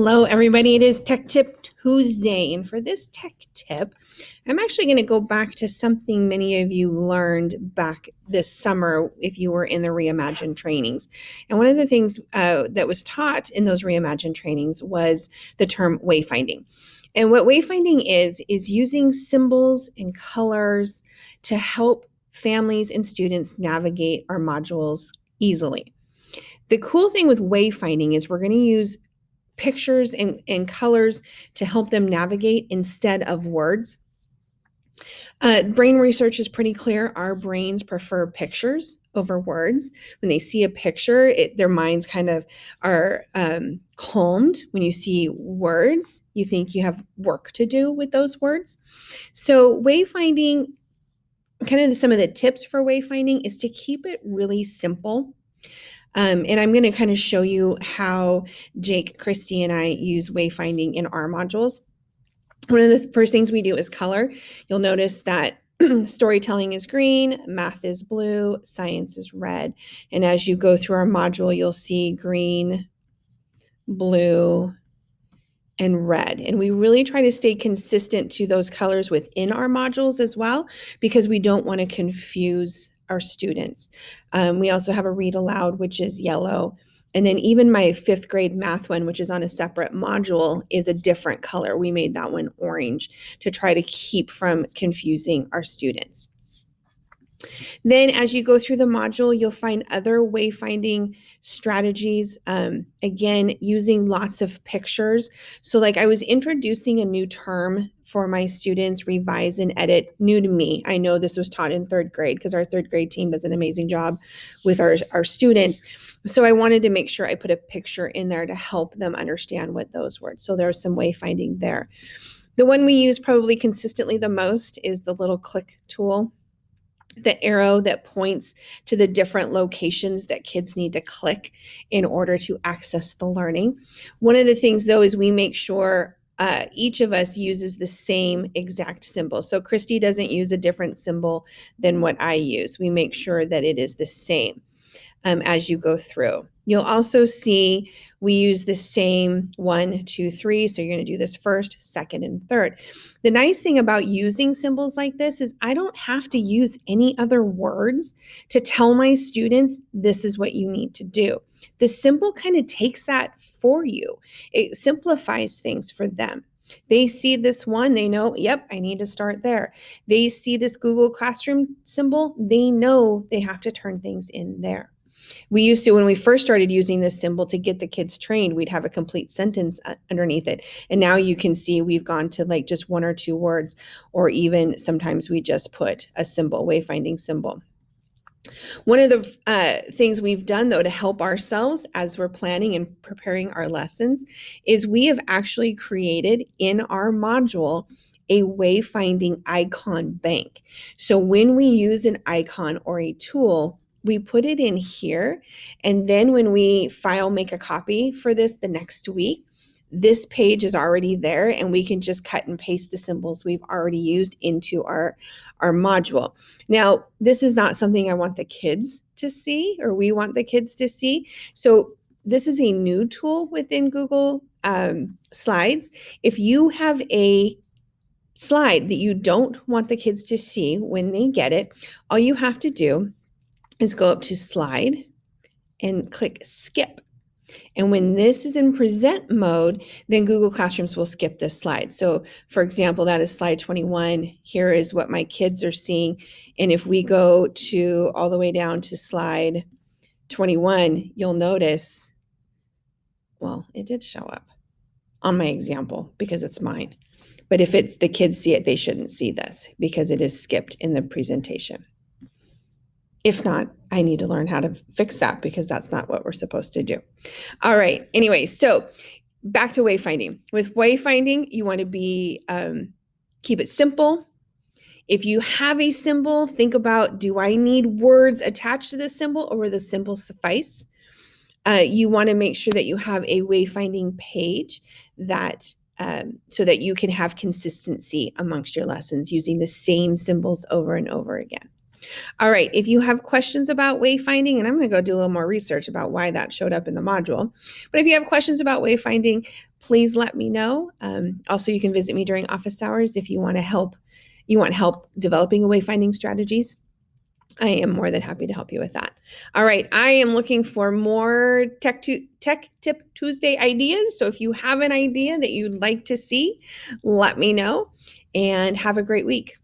Hello, everybody. It is Tech Tip Tuesday. And for this tech tip, I'm actually going to go back to something many of you learned back this summer if you were in the Reimagine trainings. And one of the things that was taught in those Reimagine trainings was the term wayfinding. And what wayfinding is using symbols and colors to help families and students navigate our modules easily. The cool thing with wayfinding is we're going to use pictures and colors to help them navigate instead of words. Brain research is pretty clear. Our brains prefer pictures over words. When they see a picture, their minds kind of are calmed. When you see words, you think you have work to do with those words. So wayfinding, kind of some of the tips for wayfinding is to keep it really simple. And I'm going to kind of show you how Jake, Christy, and I use wayfinding in our modules. One of the first things we do is color. You'll notice that storytelling is green, math is blue, science is red. And as you go through our module, you'll see green, blue, and red. And we really try to stay consistent to those colors within our modules as well, because we don't want to confuse our students. We also have a read aloud, which is yellow. And then even my 5th grade math one, which is on a separate module, is a different color. We made that one orange to try to keep from confusing our students. Then as you go through the module, you'll find other wayfinding strategies, again, using lots of pictures. So like I was introducing a new term for my students, revise and edit, new to me. I know this was taught in 3rd grade because our 3rd grade team does an amazing job with our students. So I wanted to make sure I put a picture in there to help them understand what those words. So there's some wayfinding there. The one we use probably consistently the most is the little click tool, the arrow that points to the different locations that kids need to click in order to access the learning. One of the things, though, is we make sure each of us uses the same exact symbol. So Christy doesn't use a different symbol than what I use. We make sure that it is the same as you go through. You'll also see we use the same 1, 2, 3. So you're going to do this first, second, and third. The nice thing about using symbols like this is I don't have to use any other words to tell my students this is what you need to do. The symbol kind of takes that for you. It simplifies things for them. They see this one, they know, yep, I need to start there. They see this Google Classroom symbol, they know they have to turn things in there. We used to, when we first started using this symbol to get the kids trained, we'd have a complete sentence underneath it. And now you can see we've gone to like just 1 or 2 words, or even sometimes we just put a symbol, wayfinding symbol. One of the things we've done, though, to help ourselves as we're planning and preparing our lessons is we have actually created in our module a wayfinding icon bank. So when we use an icon or a tool, we put it in here, and then when we make a copy for this the next week, this page is already there, and we can just cut and paste the symbols we've already used into our module. Now, this is not something I want the kids to see, or we want the kids to see. So this is a new tool within Google Slides. If you have a slide that you don't want the kids to see when they get it, all you have to do is go up to slide and click skip. And when this is in present mode, then Google Classrooms will skip this slide. So for example, that is slide 21. Here is what my kids are seeing. And if we go to all the way down to slide 21, you'll notice, well, it did show up on my example because it's mine. But if the kids see it, they shouldn't see this because it is skipped in the presentation. If not, I need to learn how to fix that because that's not what we're supposed to do. All right. Anyway, so back to wayfinding. With wayfinding, you want to keep it simple. If you have a symbol, think about, do I need words attached to this symbol or will the symbol suffice? You want to make sure that you have a wayfinding page so that you can have consistency amongst your lessons using the same symbols over and over again. All right, if you have questions about wayfinding, and I'm going to go do a little more research about why that showed up in the module, but if you have questions about wayfinding, please let me know. Also, you can visit me during office hours if you want help developing wayfinding strategies. I am more than happy to help you with that. All right, I am looking for more Tech Tip Tuesday ideas. So if you have an idea that you'd like to see, let me know, and have a great week.